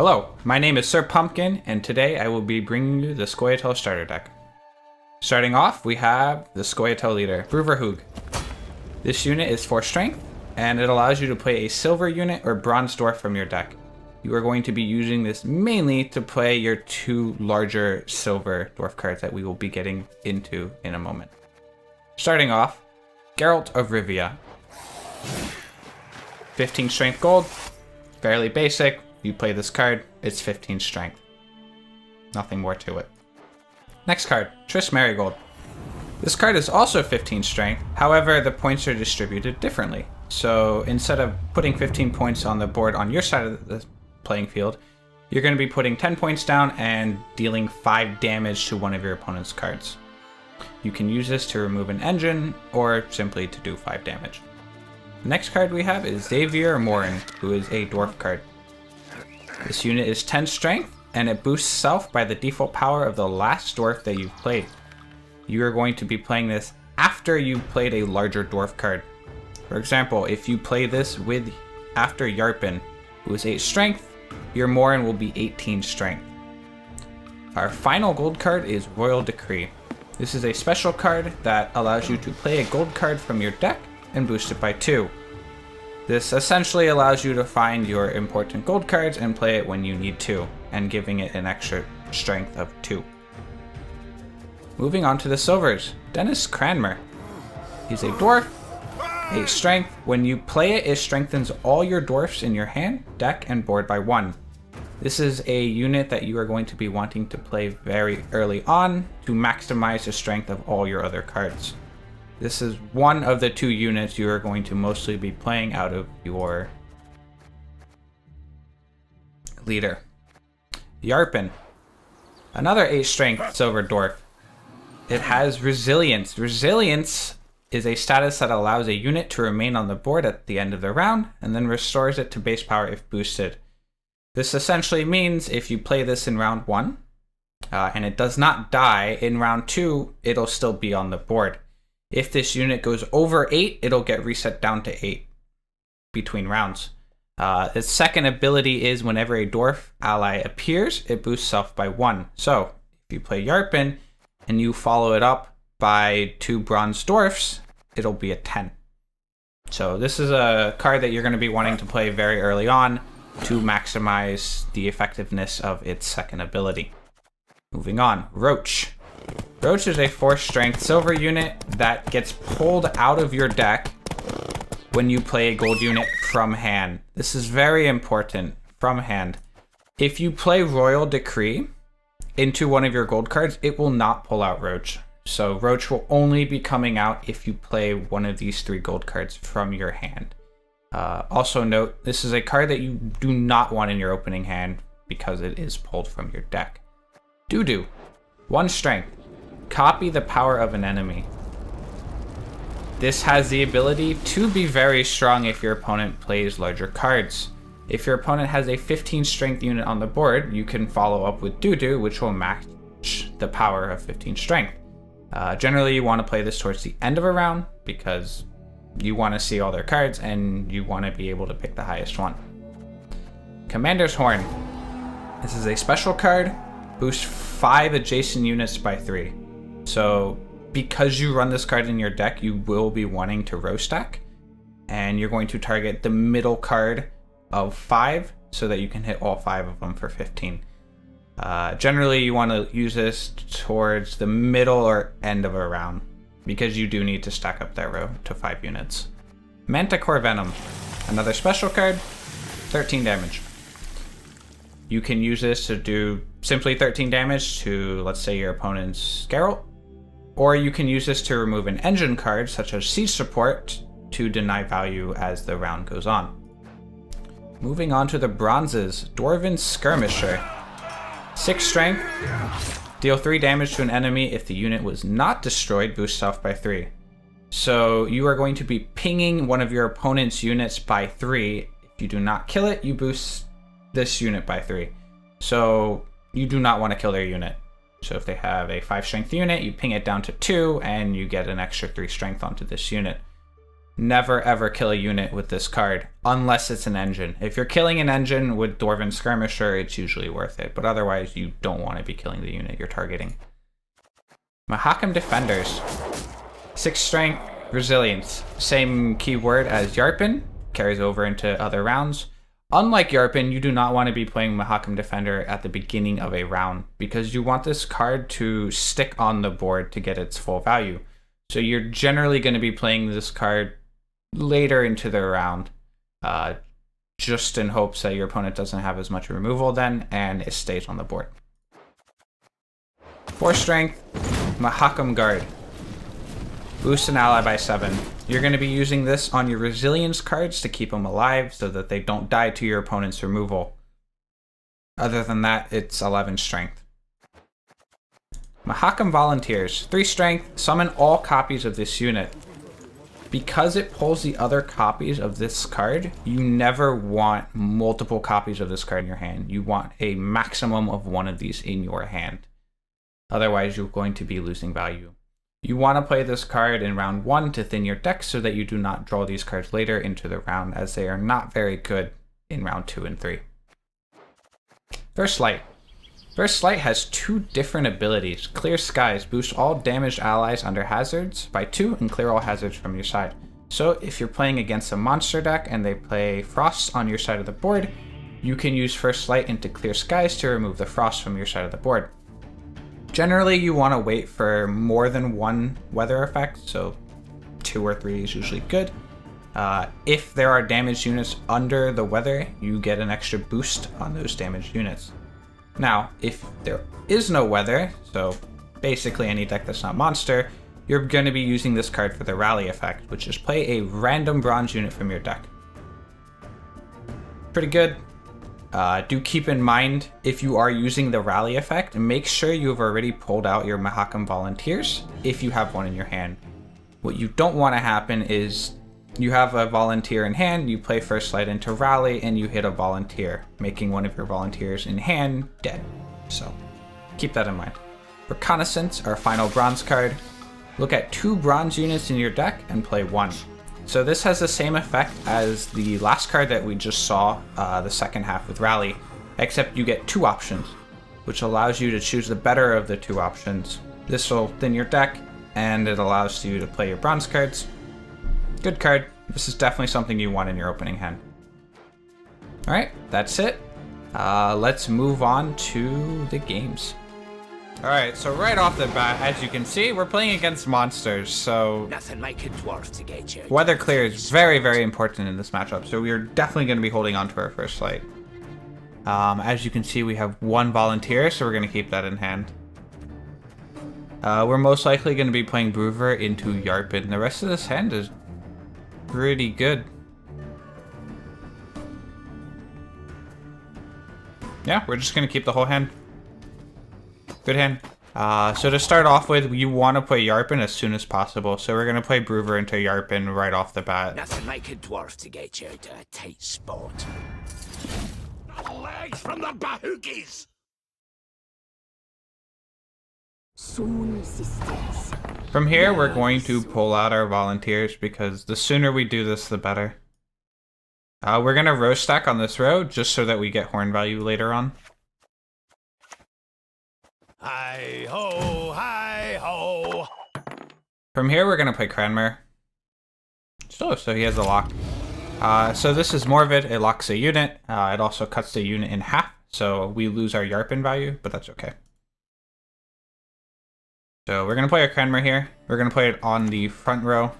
Hello, my name is SirPumpkn, and today I will be bringing you the Scoia'tael starter deck. Starting off, we have the Scoia'tael leader, Bruverhoog. This unit is 4 strength, and it allows you to play a silver unit or bronze dwarf from your deck. You are going to be using this mainly to play your 2 larger silver dwarf cards that we will be getting into in a moment. Starting off, Geralt of Rivia. 15 strength gold, fairly basic. You play this card, it's 15 strength. Nothing more to it. Next card, Triss Marigold. This card is also 15 strength, however the points are distributed differently. So instead of putting 15 points on the board on your side of the playing field, you're going to be putting 10 points down and dealing 5 damage to one of your opponent's cards. You can use this to remove an engine, or simply to do 5 damage. The next card we have is Xavier Morin, who is a dwarf card. This unit is 10 strength, and it boosts self by the default power of the last dwarf that you've played. You are going to be playing this after you've played a larger dwarf card. For example, if you play this after Yarpen, who is 8 strength, your Morin will be 18 strength. Our final gold card is Royal Decree. This is a special card that allows you to play a gold card from your deck and boost it by 2. This essentially allows you to find your important gold cards and play it when you need to, and giving it an extra strength of 2. Moving on to the silvers, Dennis Cranmer. He's a dwarf, 8 strength. When you play it, it strengthens all your dwarfs in your hand, deck, and board by 1. This is a unit that you are going to be wanting to play very early on to maximize the strength of all your other cards. This is one of the 2 units you are going to mostly be playing out of your leader. Yarpen, another 8 strength silver dwarf. It has resilience. Resilience is a status that allows a unit to remain on the board at the end of the round and then restores it to base power if boosted. This essentially means if you play this in round 1 and it does not die, in round 2 it'll still be on the board. If this unit goes over 8, it'll get reset down to 8 between rounds. Its second ability is whenever a dwarf ally appears, it boosts self by 1. So if you play Yarpen and you follow it up by 2 bronze dwarfs, it'll be a 10. So this is a card that you're going to be wanting to play very early on to maximize the effectiveness of its second ability. Moving on, Roach. Roach is a 4 strength silver unit that gets pulled out of your deck when you play a gold unit from hand. This is very important, from hand. If you play Royal Decree into one of your gold cards, it will not pull out Roach. So Roach will only be coming out if you play one of these 3 gold cards from your hand. Also note, this is a card that you do not want in your opening hand because it is pulled from your deck. Doo-doo, 1 strength. Copy the power of an enemy. This has the ability to be very strong if your opponent plays larger cards. If your opponent has a 15 strength unit on the board, you can follow up with Doo-doo, which will match the power of 15 strength. Generally, you want to play this towards the end of a round because you want to see all their cards and you want to be able to pick the highest one. Commander's Horn. This is a special card. Boost 5 adjacent units by 3. So because you run this card in your deck, you will be wanting to row stack, and you're going to target the middle card of 5 so that you can hit all 5 of them for 15. Generally, you want to use this towards the middle or end of a round because you do need to stack up that row to 5 units. Manticore Venom, another special card, 13 damage. You can use this to do simply 13 damage to, let's say, your opponent's Geralt, or you can use this to remove an engine card, such as Siege Support, to deny value as the round goes on. Moving on to the bronzes, Dwarven Skirmisher. 6 strength, deal 3 damage to an enemy if the unit was not destroyed, boost self by 3. So you are going to be pinging one of your opponent's units by 3. If you do not kill it, you boost this unit by 3. So you do not want to kill their unit. So if they have a 5 strength unit, you ping it down to 2 and you get an extra 3 strength onto this unit. Never ever kill a unit with this card, unless it's an engine. If you're killing an engine with Dwarven Skirmisher, it's usually worth it, but otherwise you don't want to be killing the unit you're targeting. Mahakam Defenders. 6 strength, resilience. Same keyword as Yarpen, carries over into other rounds. Unlike Yarpen, you do not want to be playing Mahakam Defender at the beginning of a round, because you want this card to stick on the board to get its full value. So you're generally going to be playing this card later into the round, just in hopes that your opponent doesn't have as much removal then, and it stays on the board. 4 strength, Mahakam Guard. Boost an ally by 7. You're going to be using this on your resilience cards to keep them alive so that they don't die to your opponent's removal. Other than that, it's 11 strength. Mahakam Volunteers. 3 strength, summon all copies of this unit. Because it pulls the other copies of this card, you never want multiple copies of this card in your hand. You want a maximum of 1 of these in your hand. Otherwise, you're going to be losing value. You want to play this card in round 1 to thin your deck so that you do not draw these cards later into the round, as they are not very good in round 2 and 3. First Light. First Light has 2 different abilities. Clear Skies boosts all damaged allies under hazards by 2 and clear all hazards from your side. So if you're playing against a monster deck and they play Frost on your side of the board, you can use First Light into Clear Skies to remove the Frost from your side of the board. Generally, you want to wait for more than 1 weather effect, so 2 or 3 is usually good. If there are damaged units under the weather, you get an extra boost on those damaged units. Now, if there is no weather, so basically any deck that's not monster, you're going to be using this card for the rally effect, which is play a random bronze unit from your deck. Pretty good. Do keep in mind, if you are using the rally effect, make sure you've already pulled out your Mahakam Volunteers if you have one in your hand. What you don't want to happen is you have a volunteer in hand, you play First Light into rally, and you hit a volunteer, making one of your volunteers in hand dead. So keep that in mind. Reconnaissance, our final bronze card. Look at 2 bronze units in your deck and play 1. So this has the same effect as the last card that we just saw, the second half with Rally, except you get 2 options, which allows you to choose the better of the 2 options. This will thin your deck, and it allows you to play your bronze cards. Good card. This is definitely something you want in your opening hand. Alright, that's it. Let's move on to the games. Alright, so right off the bat, as you can see, we're playing against monsters, so nothing like a dwarf to get you. weather clear is very, very important in this matchup, so we are definitely going to be holding on to our First Light. As you can see, we have 1 volunteer, so we're going to keep that in hand. We're most likely going to be playing Broover into Yarpen. The rest of this hand is pretty good. Yeah, we're just going to keep the whole hand. Good hand. So to start off with, you want to play Yarpen as soon as possible. So we're going to play Broover into Yarpen right off the bat. Nothing like a dwarf to get you out of a tight spot. Legs from the bahookies! Soon, sisters. From here, we're going to pull out our volunteers because the sooner we do this, the better. We're going to row stack on this row just so that we get horn value later on. Hi ho, hi ho. From here, we're going to play Cranmer. So he has a lock. So this is more of it. It locks a unit. It also cuts the unit in half. So we lose our Yarpen value, but that's okay. So we're going to play our Cranmer here. We're going to play it on the front row.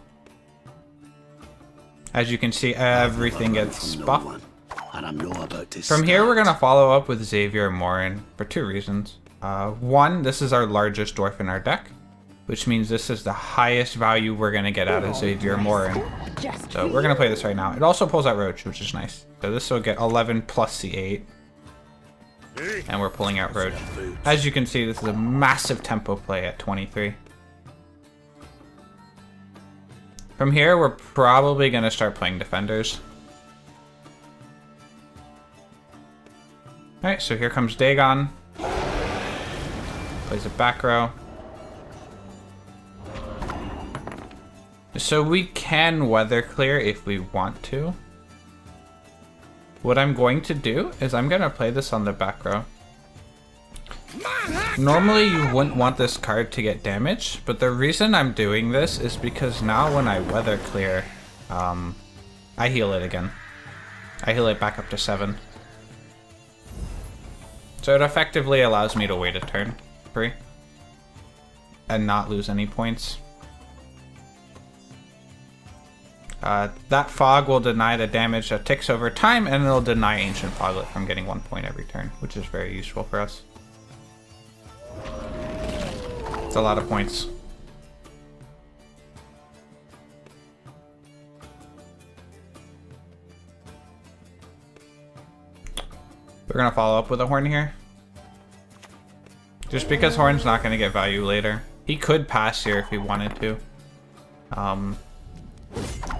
As you can see, everything gets buffed. From here, we're going to follow up with Xavier Morin for 2 reasons. 1, this is our largest dwarf in our deck, which means this is the highest value we're going to get out of Xavier Morin. So we're going to play this right now. It also pulls out Roach, which is nice. So this will get 11 plus the 8. And we're pulling out Roach. As you can see, this is a massive tempo play at 23. From here, we're probably going to start playing Defenders. Alright, so here comes Dagon. Plays a back row. So we can weather clear if we want to. What I'm going to do is I'm going to play this on the back row. Normally you wouldn't want this card to get damaged, but the reason I'm doing this is because now when I weather clear, I heal it again. I heal it back up to 7. So it effectively allows me to wait a turn free and not lose any points. That fog will deny the damage that ticks over time, and it'll deny Ancient Foglet from getting 1 point every turn, which is very useful for us. It's a lot of points. We're gonna follow up with a Horn here. Just because Horn's not gonna get value later. He could pass here if he wanted to.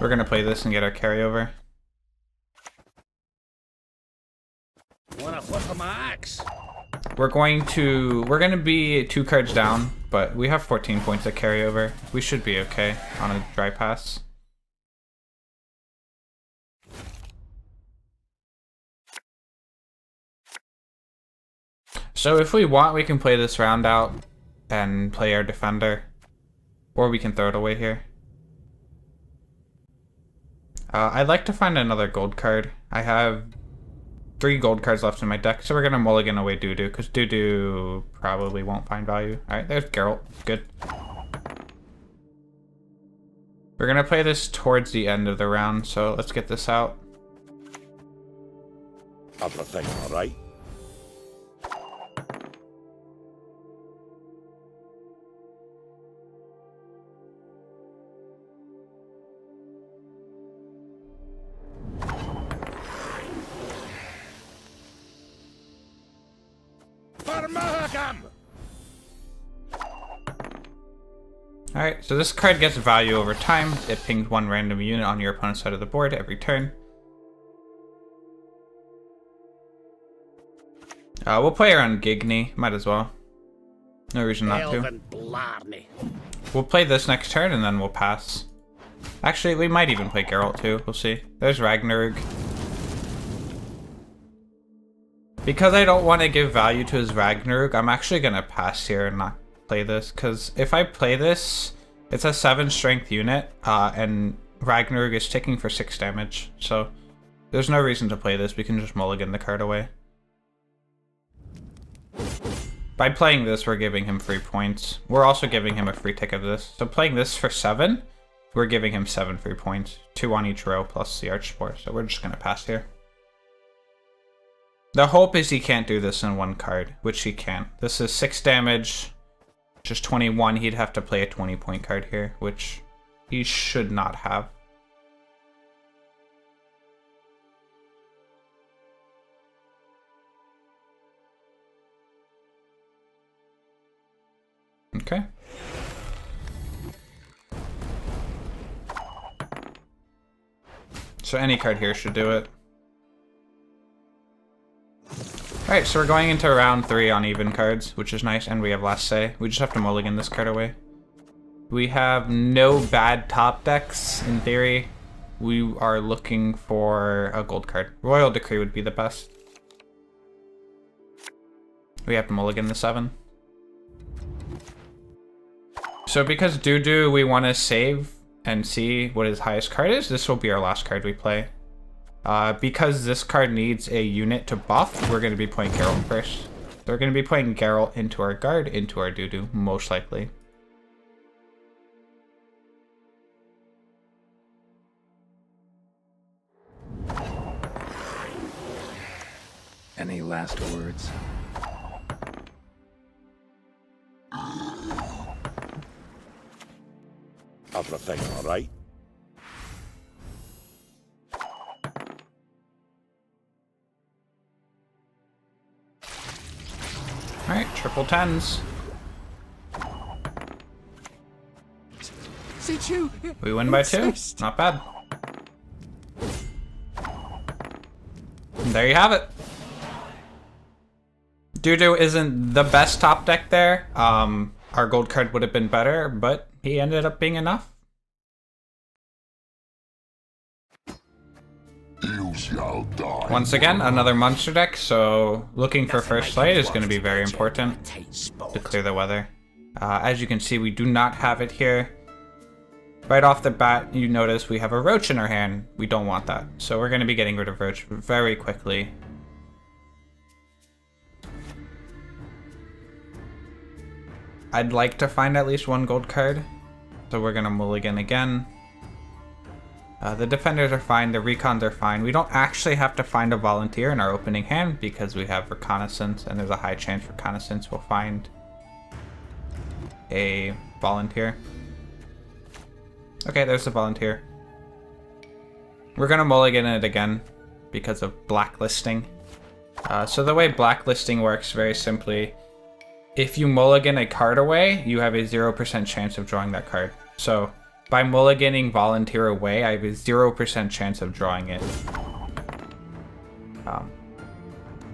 We're gonna play this and get our carryover. Wanna flip my axe? We're gonna be 2 cards down, but we have 14 points of carryover. We should be okay on a dry pass. So if we want, we can play this round out and play our defender, or we can throw it away here. I'd like to find another gold card. I have 3 gold cards left in my deck, so we're gonna mulligan away Doo-Doo, because Doo-Doo probably won't find value. Alright, there's Geralt. Good. We're gonna play this towards the end of the round, so let's get this out. Everything alright? Alright, so this card gets value over time. It pings 1 random unit on your opponent's side of the board every turn. We'll play around Gigny, might as well. No reason not to. We'll play this next turn and then we'll pass. Actually, we might even play Geralt too, we'll see. There's Ragnarok. Because I don't want to give value to his Ragnarok, I'm actually going to pass here and not play this, because if I play this, it's a 7 strength unit, and Ragnarok is ticking for 6 damage, so there's no reason to play this. We can just mulligan the card away. By playing this, we're giving him 3 points. We're also giving him a free tick of this. So playing this for 7, we're giving him 7 free points, 2 on each row plus the Archspore, so we're just going to pass here. The hope is he can't do this in 1 card, which he can't. This is 6 damage, just 21. He'd have to play a 20-point card here, which he should not have. Okay. So any card here should do it. Alright, so we're going into round 3 on even cards, which is nice, and we have Last Say. We just have to mulligan this card away. We have no bad top decks, in theory. We are looking for a gold card. Royal Decree would be the best. We have to mulligan the 7. So because Doo-Doo we want to save and see what his highest card is, this will be our last card we play. Because this card needs a unit to buff, we're going to be playing Geralt first. They're going to be playing Geralt into our guard, into our Doo-Doo, most likely. Any last words? Everything all right? Alright, triple 10s. We win by 2. Not bad. And there you have it. Doo-Doo isn't the best top deck there. Our gold card would have been better, but he ended up being enough. Once again, another monster deck, so looking for first light is going to be very important to clear the weather. As you can see, we do not have it here. Right off the bat, you notice we have a roach in our hand. We don't want that, so we're going to be getting rid of roach very quickly. I'd like to find at least one gold card, so we're going to mulligan again. The defenders are fine, the recons are fine. We don't actually have to find a volunteer in our opening hand because we have reconnaissance, and there's a high chance reconnaissance will find a volunteer. Okay, there's a volunteer. We're gonna mulligan it again because of blacklisting. So the way blacklisting works very simply, if you mulligan a card away, you have a 0% chance of drawing that card. So by mulliganing volunteer away, I have a 0% chance of drawing it.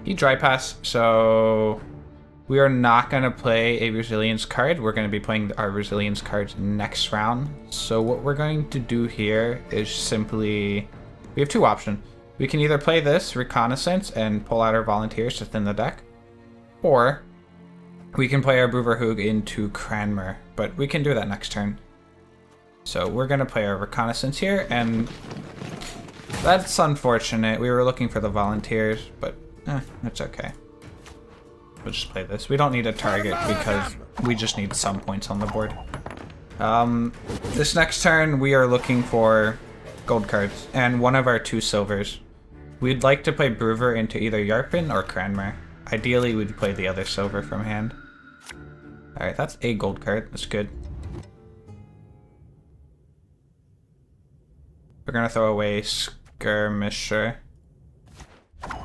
He dry pass, so we are not going to play a resilience card. We're going to be playing our resilience cards next round. So what we're going to do here is simply, we have two options. We can either play this reconnaissance and pull out our volunteers to thin the deck, or we can play our Bruverhoog into Cranmer, but we can do that next turn. So we're going to play our reconnaissance here, and that's unfortunate. We were looking for the volunteers, but that's okay. We'll just play this. We don't need a target because we just need some points on the board. This next turn, we are looking for gold cards and one of our 2 silvers. We'd like to play Bruver into either Yarpin or Cranmer. Ideally, we'd play the other silver from hand. Alright, that's a gold card. That's good. We're gonna throw away Skirmisher.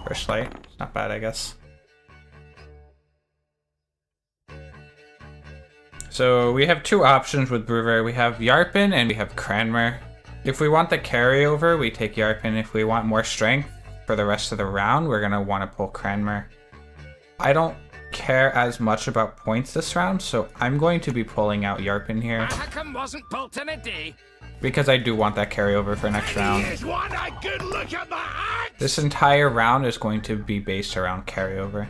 First light. It's not bad, I guess. So we have 2 options with Bruver. We have Yarpin and we have Cranmer. If we want the carryover, we take Yarpin. If we want more strength for the rest of the round, we're gonna want to pull Cranmer. I don't care as much about points this round, so I'm going to be pulling out Yarpin here. Wasn't built in a day. Because I do want that carryover for next round. This entire round is going to be based around carryover.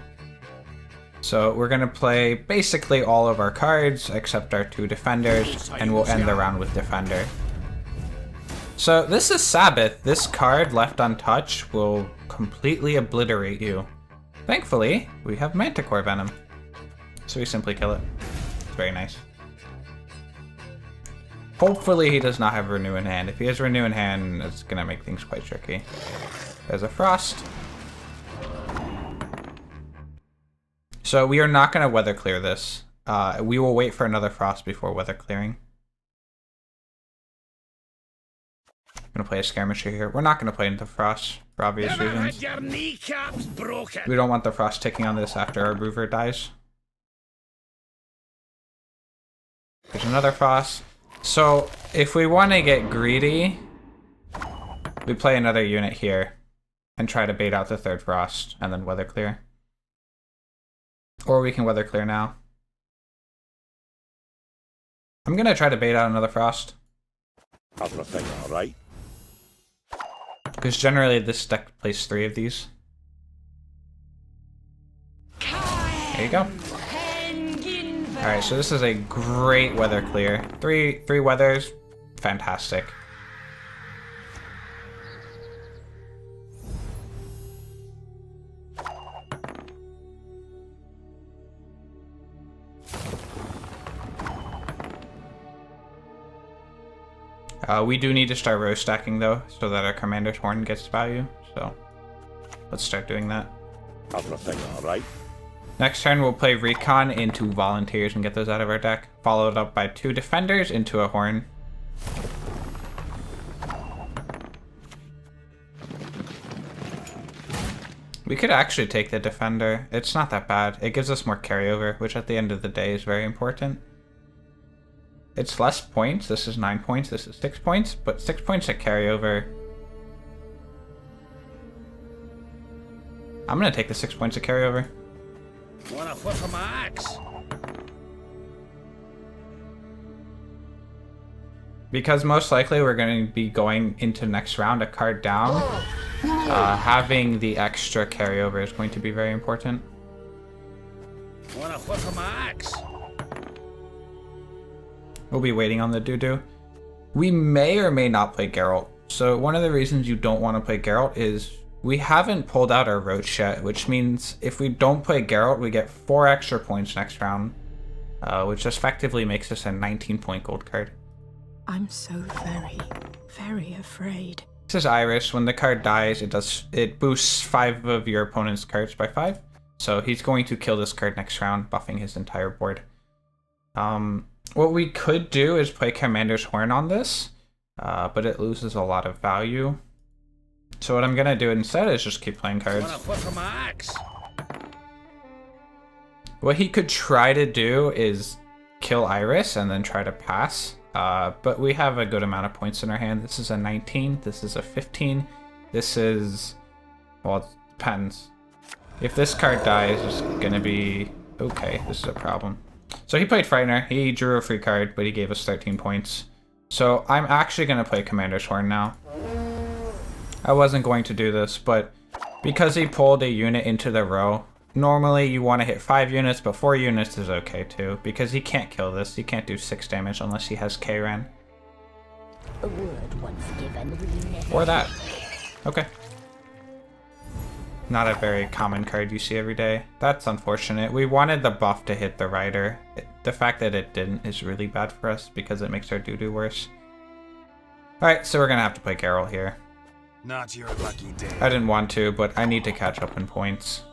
So we're going to play basically all of our cards except our 2 defenders, and we'll end the round with defender. So this is Sabbath. This card left untouched will completely obliterate you. Thankfully, we have Manticore Venom. So we simply kill it. It's very nice. Hopefully he does not have Renew in hand. If he has Renew in hand, it's going to make things quite tricky. There's a Frost. So we are not going to weather clear this. We will wait for another Frost before weather clearing. I'm going to play a Skirmisher here. We're not going to play into Frost for obvious reasons. We don't want the Frost ticking on this after our Bruver dies. There's another Frost. So if we want to get greedy, we play another unit here and try to bait out the 3rd Frost and then weather clear. Or we can weather clear now. I'm going to try to bait out another Frost. Having a think, alright? Because generally this deck plays 3 of these. There you go. Alright, so this is a great weather clear. Three weathers. Fantastic. We do need to start row stacking though, so that our Commander's Horn gets value. So let's start doing that. Having a think, alright? Next turn, we'll play Recon into Volunteers and get those out of our deck. Followed up by 2 Defenders into a Horn. We could actually take the Defender. It's not that bad. It gives us more carryover, which at the end of the day is very important. It's less points. This is 9 points. This is 6 points, but 6 points at carryover. I'm going to take the 6 points of carryover. Wanna flip my axe? Because most likely we're going to be going into next round a card down. Having the extra carryover is going to be very important. Wanna whip my axe? We'll be waiting on the doo-doo. We may or may not play Geralt. So one of the reasons you don't want to play Geralt is we haven't pulled out our roach yet, which means if we don't play Geralt, we get 4 extra points next round, which effectively makes us a 19-point gold card. I'm so very, very afraid. This is Iris. When the card dies, it boosts 5 of your opponent's cards by 5. So he's going to kill this card next round, buffing his entire board. What we could do is play Commander's Horn on this, but it loses a lot of value. So what I'm gonna do instead is just keep playing cards. Wanna whip my axe? What he could try to do is kill Iris and then try to pass. But we have a good amount of points in our hand. This is a 19, this is a 15, this is, well, it depends. If this card dies, it's gonna be, okay, this is a problem. So he played Frightener, he drew a free card, but he gave us 13 points. So I'm actually gonna play Commander's Horn now. I wasn't going to do this, but because he pulled a unit into the row, normally you want to hit 5 units, but 4 units is okay too, because he can't kill this. He can't do 6 damage unless he has K-Ran. A word once given will never... Or that. Okay. Not a very common card you see every day. That's unfortunate. We wanted the buff to hit the rider. The fact that it didn't is really bad for us because it makes our doo-doo worse. Alright, so we're gonna have to play Geralt here. Not your lucky day. I didn't want to, but I need to catch up in points.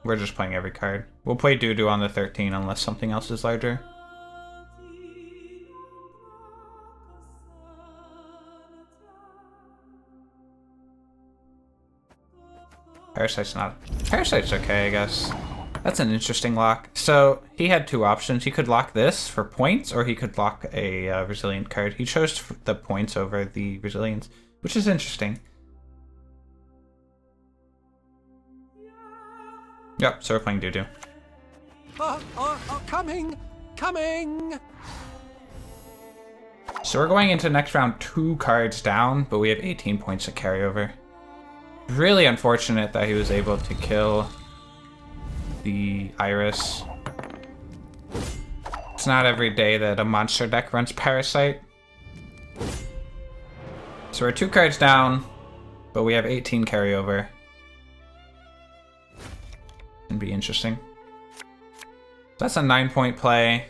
We're just playing every card. We'll play doo-doo on the 13 unless something else is larger. Parasite's not... Parasite's okay, I guess. That's an interesting lock. So, he had 2 options. He could lock this for points, or he could lock a resilient card. He chose the points over the resilience, which is interesting. Yep, so we're playing doo-doo. Coming! Coming! So we're going into next round 2 cards down, but we have 18 points of carryover. Really unfortunate that he was able to kill the Iris. It's not every day that a monster deck runs Parasite. So we're 2 cards down, but we have 18 carryover. Can be interesting. That's a 9-point play.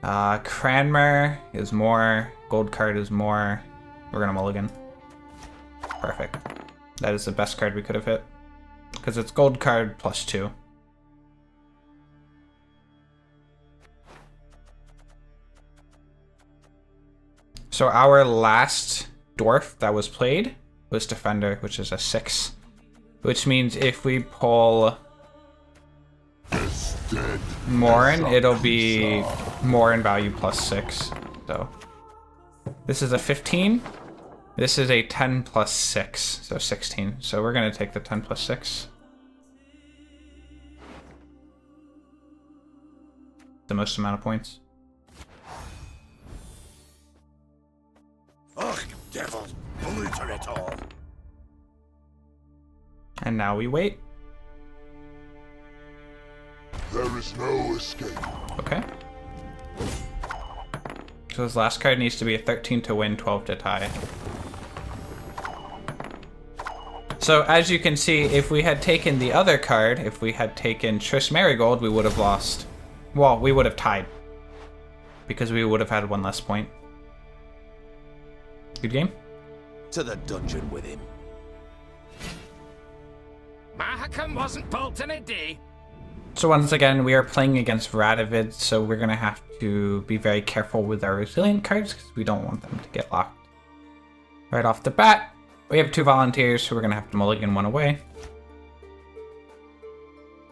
Cranmer is more. Gold card is more. We're gonna mulligan. Perfect. That is the best card we could have hit. Because it's gold card plus 2. So our last dwarf that was played was Defender, which is a 6. Which means if we pull Morin, it'll be Morin value plus 6. So this is a 15. This is a 10 plus 6, so 16. So we're going to take the 10 plus 6. The most amount of points. Ugh, devils, polluter it all. And now we wait. There is no escape. Okay. So his last card needs to be a 13 to win, 12 to tie. So as you can see, if we had taken the other card, if we had taken Triss Marigold, we would have lost. Well, we would have tied. Because we would have had 1 less point. Good game? To the dungeon with him. Mahakam wasn't built in a day. So once again, we are playing against Radovid, so we're going to have to be very careful with our resilient cards because we don't want them to get locked. Right off the bat, we have 2 volunteers, so we're going to have to mulligan 1 away.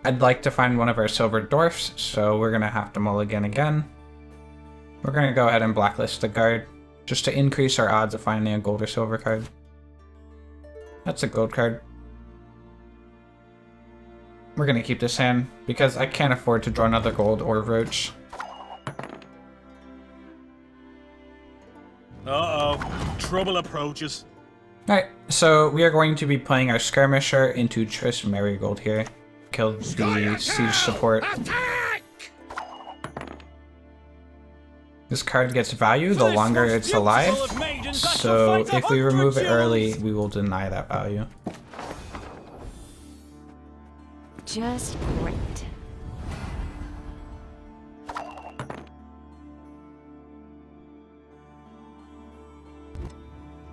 I'd like to find one of our silver dwarfs, so we're going to have to mulligan again. We're going to go ahead and blacklist the guard, just to increase our odds of finding a gold or silver card. That's a gold card. We're going to keep this hand, because I can't afford to draw another gold or roach. Uh-oh. Trouble approaches. Alright, so we are going to be playing our skirmisher into Triss Marigold here. Kill the siege support. Attack! This card gets value the longer it's alive, so if we remove it early, we will deny that value. Just great.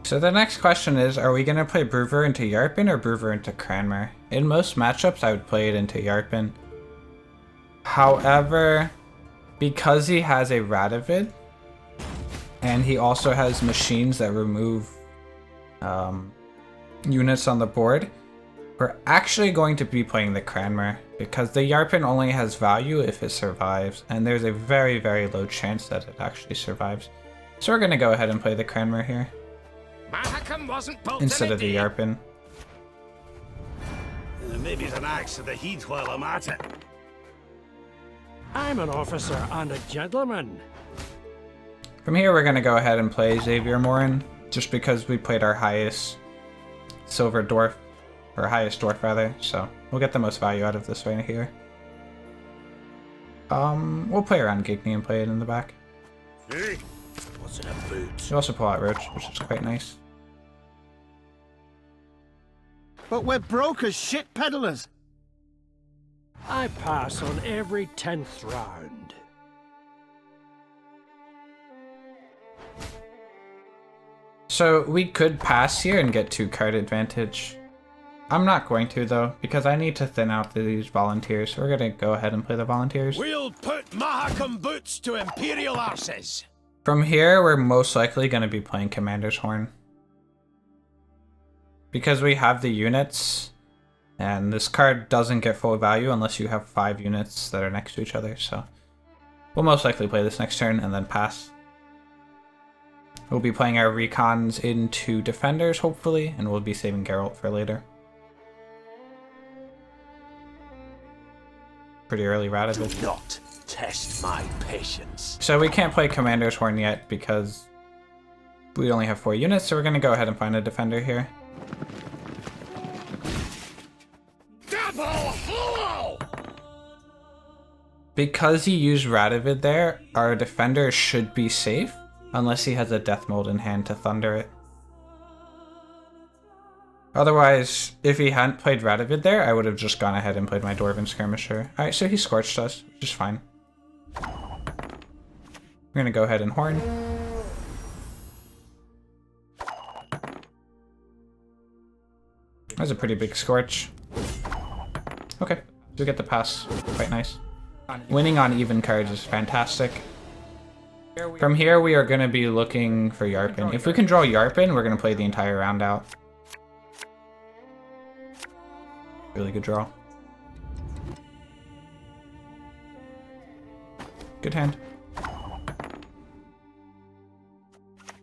So the next question is, are we going to play Brewer into Yarpen or Brewer into Cranmer? In most matchups, I would play it into Yarpen. However, because he has a Radovid, and he also has machines that remove units on the board, we're actually going to be playing the Cranmer, because the Yarpen only has value if it survives, and there's a very, very low chance that it actually survives. So we're going to go ahead and play the Cranmer here Wasn't built instead in a of the day. Yarpen. Maybe an axe to the heat while I'm at it. I'm an officer and a gentleman. From here, we're going to go ahead and play Xavier Morin, just because we played our highest silver dwarf, or highest dwarf rather, so we'll get the most value out of this right here. We'll play around Gigny and play it in the back. Hey, what's in a boot? We also pull out Roach, which is quite nice. But we're broke as shit peddlers. I pass on every 10th round. So we could pass here and get 2 card advantage. I'm not going to though, because I need to thin out these volunteers. So we're going to go ahead and play the volunteers. We'll put Mahakam boots to Imperial arses. From here, we're most likely going to be playing Commander's Horn. Because we have the units, and this card doesn't get full value unless you have 5 units that are next to each other, so we'll most likely play this next turn and then pass. We'll be playing our recons into defenders, hopefully, and we'll be saving Geralt for later. Pretty early Radovid. Do not test my patience. So we can't play Commander's Horn yet because we only have 4 units, so we're going to go ahead and find a defender here. Double hollow! Because he used Radovid there, our defender should be safe, unless he has a Death Mold in hand to thunder it. Otherwise, if he hadn't played Radovid there, I would have just gone ahead and played my Dwarven Skirmisher. Alright, so he Scorched us, which is fine. We're going to go ahead and Horn. That's a pretty big Scorch. Okay, we get the pass. Quite nice. Winning on even cards is fantastic. From here, we are going to be looking for Yarpen. If we can draw Yarpen, we're going to play the entire round out. Really good draw. Good hand.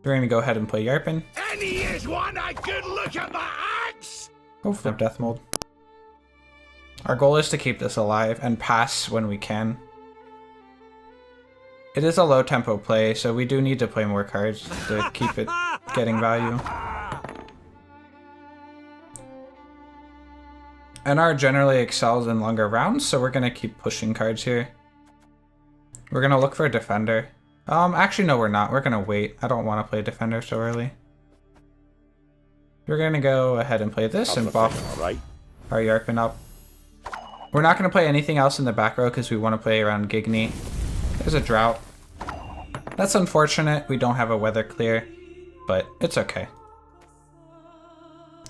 We're going to go ahead and play Yarpen. And he is one I could look at my axe! Hopefully Death Mold. Our goal is to keep this alive and pass when we can. It is a low tempo play, so we do need to play more cards to keep it getting value. NR generally excels in longer rounds, so we're going to keep pushing cards here. We're going to look for a defender. Actually, no, we're not. We're going to wait. I don't want to play defender so early. We're going to go ahead and play this and buff our Yarpen up. We're not going to play anything else in the back row because we want to play around Gigny. There's a drought. That's unfortunate. We don't have a weather clear, but it's okay.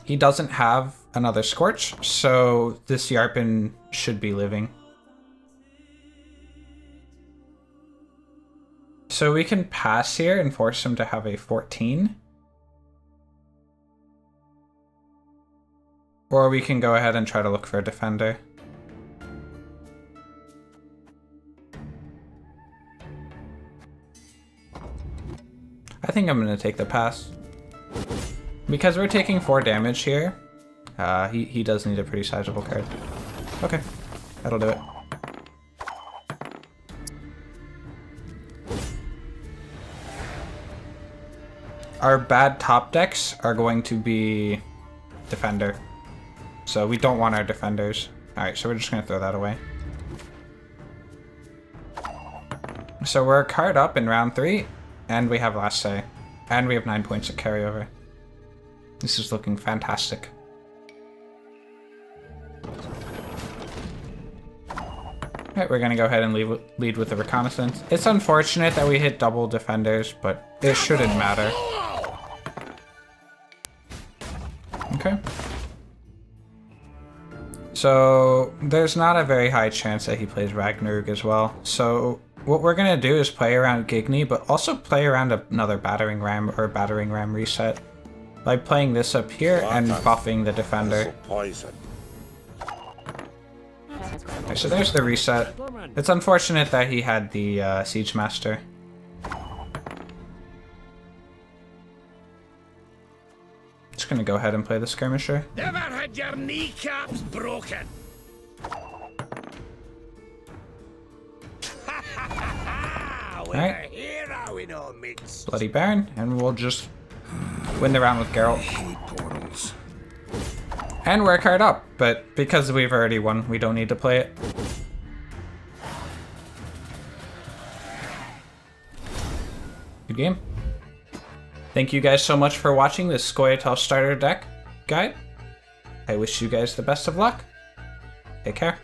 He doesn't have another Scorch, so this Yarpen should be living. So we can pass here and force him to have a 14. Or we can go ahead and try to look for a defender. I think I'm going to take the pass. Because we're taking 4 damage here, he does need a pretty sizable card. Okay, that'll do it. our bad top decks are going to be defender. So we don't want our defenders. Alright, so we're just going to throw that away. So we're a card up in round 3, and we have last say. And we have 9 points of carryover. This is looking fantastic. Alright, we're going to go ahead and lead with the reconnaissance. It's unfortunate that we hit double defenders, but it shouldn't matter. Okay. So there's not a very high chance that he plays Ragnarok as well. So what we're going to do is play around Gigni, but also play around another Battering Ram or Battering Ram reset by playing this up here and buffing the defender. Okay, so there's the reset. It's unfortunate that he had the Siege Master. Just gonna go ahead and play the Skirmisher. Never had your kneecaps broken. Alright. Hero in our midst. Bloody Baron, and we'll just win the round with Geralt. Portals. And we're a card up, but because we've already won, we don't need to play it. Good game. Thank you guys so much for watching this Scoia'tael starter deck guide. I wish you guys the best of luck. Take care.